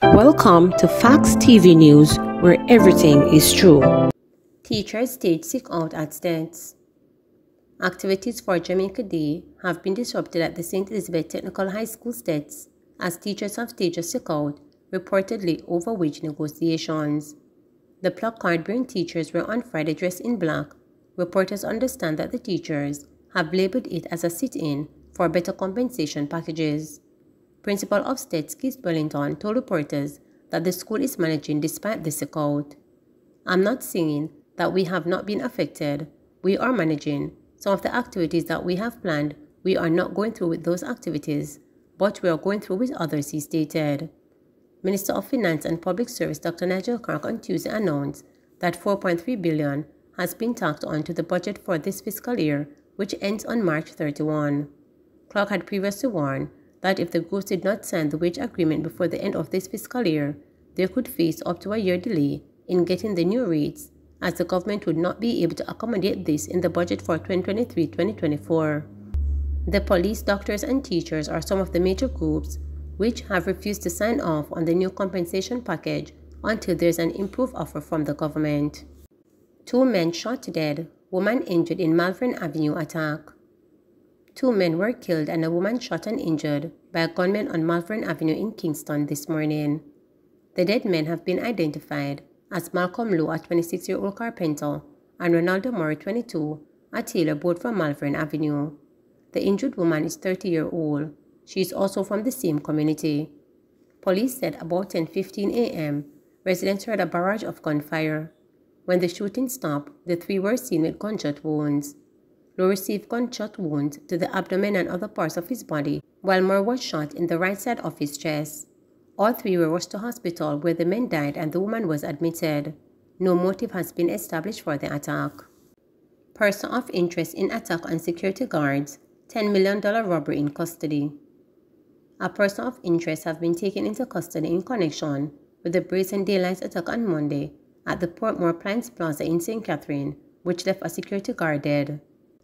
Welcome to Facts TV News, where everything is true. Teachers stage sick out at States. Activities for Jamaica Day have been disrupted at the St. Elizabeth Technical High School States as teachers have staged a sick out, reportedly over wage negotiations. The placard-bearing teachers were on Friday dressed in black. Reporters understand that the teachers have labeled it as a sit-in for better compensation packages. Principal of States Keith Wellington told reporters that the school is managing despite the sick out. "I'm not saying that we have not been affected. We are managing. Some of the activities that we have planned, we are not going through with those activities, but we are going through with others," he stated. Minister of Finance and Public Service Dr. Nigel Clark on Tuesday announced that $4.3 billion has been tacked on to the budget for this fiscal year, which ends on March 31. Clark had previously warned that if the groups did not sign the wage agreement before the end of this fiscal year, they could face up to a year delay in getting the new rates, as the government would not be able to accommodate this in the budget for 2023-2024. The police, doctors, and teachers are some of the major groups which have refused to sign off on the new compensation package until there is an improved offer from the government. 2 men shot dead, woman injured in Malvern Avenue attack. 2 men were killed and a woman shot and injured by a gunman on Malvern Avenue in Kingston this morning. The dead men have been identified as Malcolm Lowe, a 26-year-old carpenter, and Ronaldo Murray, 22, a tailor, both from Malvern Avenue. The injured woman is 30-year-old. She is also from the same community. Police said about 10:15 a.m., residents heard a barrage of gunfire. When the shooting stopped, the 3 were seen with gunshot wounds. Lowe received gunshot wounds to the abdomen and other parts of his body, while Murray was shot in the right side of his chest. All 3 were rushed to hospital where the men died and the woman was admitted. No motive has been established for the attack. Person of interest in attack on security guards, $10 million robbery in custody. A person of interest has been taken into custody in connection with the brazen daylight attack on Monday at the Portmore Plains Plaza in St. Catherine, which left a security guard dead.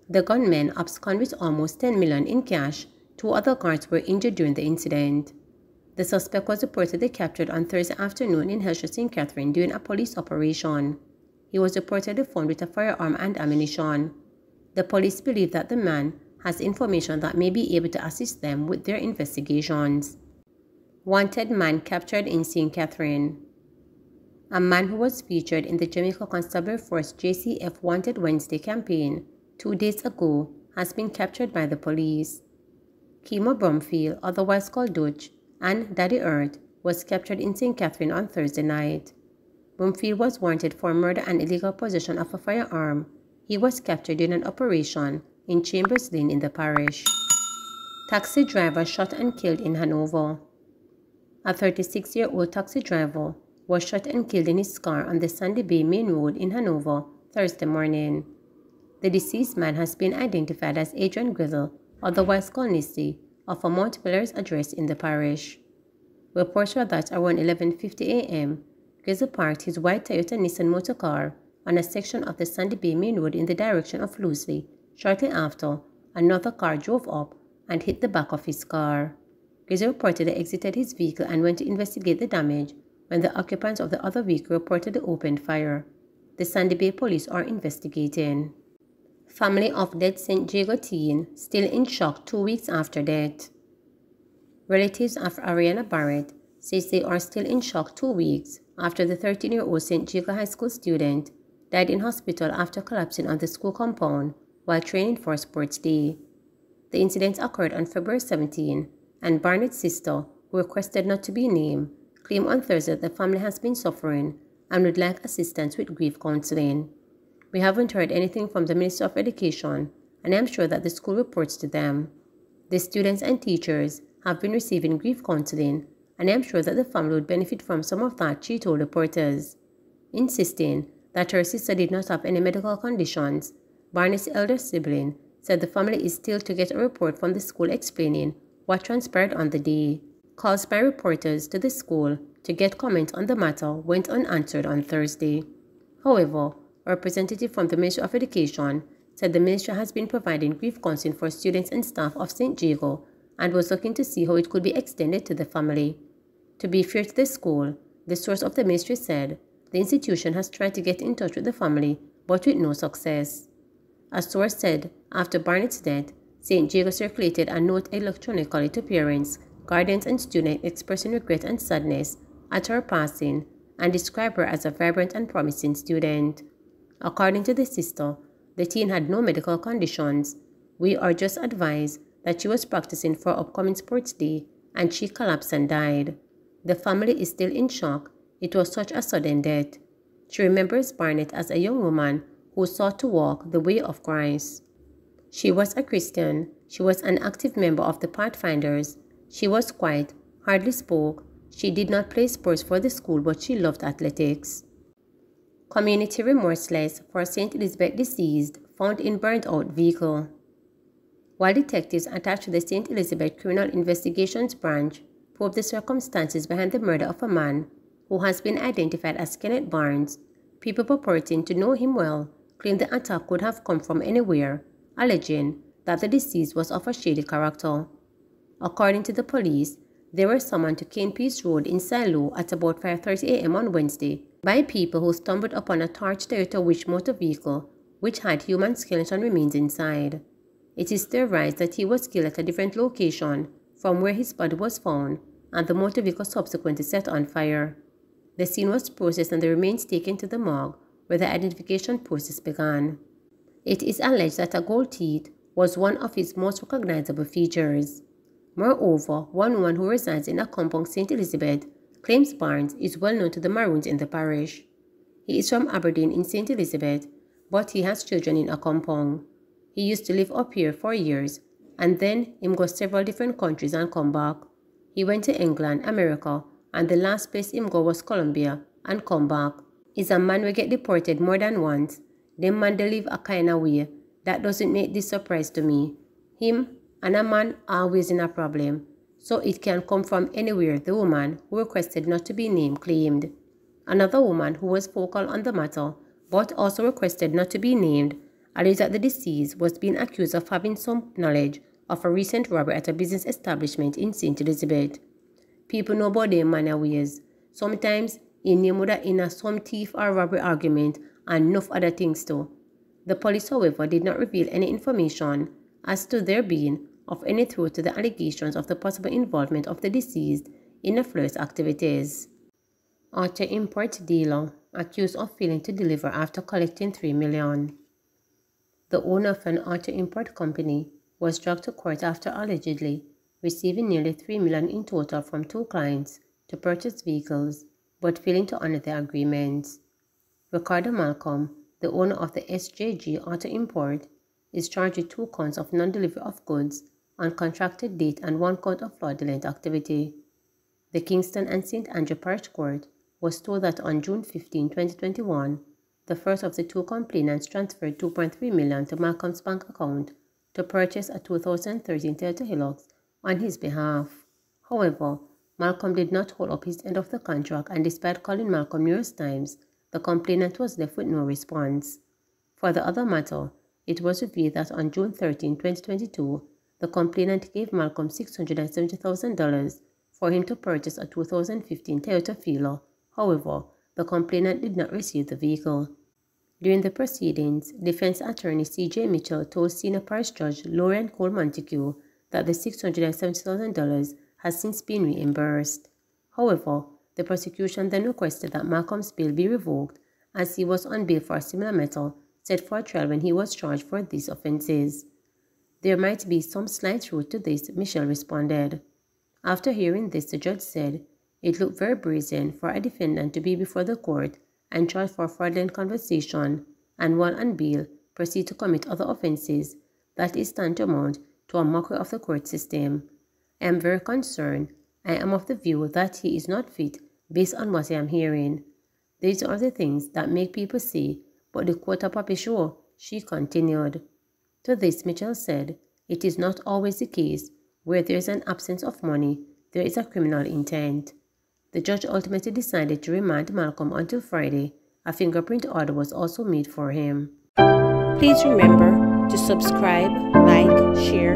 The gunmen absconded with almost $10 million in cash. 2 other guards were injured during the incident. The suspect was reportedly captured on Thursday afternoon in Helsher, St. Catherine during a police operation. He was reportedly found with a firearm and ammunition. The police believe that the man has information that may be able to assist them with their investigations. Wanted man captured in St. Catherine. A man who was featured in the Jamaica Constabulary Force JCF Wanted Wednesday campaign 2 days ago has been captured by the police. Kimo Brumfield, otherwise called Dutch, and Daddy Earth was captured in St. Catherine on Thursday night. Brumfield was wanted for murder and illegal possession of a firearm. He was captured in an operation in Chambers Lane in the parish. Taxi driver shot and killed in Hanover. A 36-year-old taxi driver was shot and killed in his car on the Sandy Bay Main Road in Hanover Thursday morning. The deceased man has been identified as Adrian Grizzle, otherwise called Nissi, of a Mount Pillars address in the parish. Reports were that around 11:50 a.m., Grizzle parked his white Toyota Nissan motor car on a section of the Sandy Bay Main Road in the direction of Loosely. Shortly after, another car drove up and hit the back of his car. Grizzle reportedly exited his vehicle and went to investigate the damage when the occupants of the other vehicle reportedly opened fire. The Sandy Bay police are investigating. Family of dead St. Diego teen still in shock 2 weeks after death. Relatives of Ariana Barrett says they are still in shock 2 weeks after the 13-year-old St. Diego High School student died in hospital after collapsing on the school compound while training for Sports Day. The incident occurred on February 17, and Barnett's sister, who requested not to be named, claimed on Thursday that the family has been suffering and would like assistance with grief counseling. "We haven't heard anything from the Minister of Education, and I am sure that the school reports to them. The students and teachers have been receiving grief counseling, and I am sure that the family would benefit from some of that," she told reporters. Insisting that her sister did not have any medical conditions, Barnett's elder sibling said the family is still to get a report from the school explaining what transpired on the day. Calls by reporters to the school to get comment on the matter went unanswered on Thursday. However, a representative from the Ministry of Education said the ministry has been providing grief counseling for students and staff of St. Diego and was looking to see how it could be extended to the family. To be fair to the school, the source of the mystery said the institution has tried to get in touch with the family, but with no success. A source said after Barnett's death, St. Jago circulated a note electronically to parents, guardians, and students expressing regret and sadness at her passing and described her as a vibrant and promising student. According to the sister, the teen had no medical conditions. We are just advised that she was practicing for upcoming sports day and she collapsed and died. The family is still in shock. It was such a sudden death. She remembers Barnett as a young woman who sought to walk the way of Christ. She was a Christian. She was an active member of the Pathfinders. She was quiet, hardly spoke. She did not play sports for the school, but she loved athletics. Community remorseless for St. Elizabeth deceased found in burned-out vehicle. While detectives attached to the St. Elizabeth Criminal Investigations Branch probe the circumstances behind the murder of a man who has been identified as Kenneth Barnes, people purporting to know him well claim the attack could have come from anywhere, alleging that the deceased was of a shady character. According to the police, they were summoned to Cane Peace Road in Silo at about 5:30 a.m. on Wednesday by people who stumbled upon a torched Toyota Wish motor vehicle which had human skeleton remains inside. It is theorized that he was killed at a different location from where his body was found, and the motor vehicle subsequently set on fire. The scene was processed and the remains taken to the morgue, where the identification process began. It is alleged that a gold teeth was one of his most recognizable features. Moreover, one woman who resides in a compound St. Elizabeth claims Barnes is well known to the Maroons in the parish. He is from Aberdeen in St. Elizabeth, but he has children in a compound. He used to live up here for years, and then him go several different countries and come back. He went to England, America, and the last place him go was Colombia, and come back. He's a man will get deported more than once. Them man they live a kinda way. That doesn't make this surprise to me. Him and a man always in a problem. So it can come from anywhere, the woman who requested not to be named claimed. Another woman who was vocal on the matter, but also requested not to be named, alleged that the deceased was being accused of having some knowledge of a recent robbery at a business establishment in St. Elizabeth. People know about their manner ways. Sometimes in name would in some thief or robbery argument and enough other things too. The police, however, did not reveal any information as to there being of any truth to the allegations of the possible involvement of the deceased in the flirt's activities. Auto import dealer accused of failing to deliver after collecting $3 million. The owner of an auto import company was dragged to court after allegedly receiving nearly $3 million in total from two clients to purchase vehicles, but failing to honor their agreements. Ricardo Malcolm, the owner of the SJG Auto Import, is charged with 2 counts of non-delivery of goods on contracted date and 1 count of fraudulent activity. The Kingston and St. Andrew Parish Court was told that on June 15, 2021, the first of the 2 complainants transferred $2.3 million to Malcolm's bank account to purchase a 2013 Toyota Hilux on his behalf. However, Malcolm did not hold up his end of the contract, and despite calling Malcolm numerous times, the complainant was left with no response. For the other matter, it was revealed that on June 13, 2022, the complainant gave Malcolm $670,000 for him to purchase a 2015 Toyota Fielder. However, the complainant did not receive the vehicle. During the proceedings, defense attorney C.J. Mitchell told senior parish judge Lauren Cole Montague that the $670,000 has since been reimbursed. However, the prosecution then requested that Malcolm's bail be revoked as he was on bail for a similar matter set for trial when he was charged for these offenses. There might be some slight truth to this, Michelle responded. After hearing this, the judge said it looked very brazen for a defendant to be before the court and charged for fraudulent conversation, and while on bail, proceed to commit other offenses that is tantamount to a mockery of the court system. I am very concerned. I am of the view that he is not fit based on what I am hearing. These are the things that make people say, but the quota papi show, she continued. To this, Mitchell said, it is not always the case. Where there is an absence of money, there is a criminal intent. The judge ultimately decided to remand Malcolm until Friday. A fingerprint order was also made for him. Please remember to subscribe, like, share,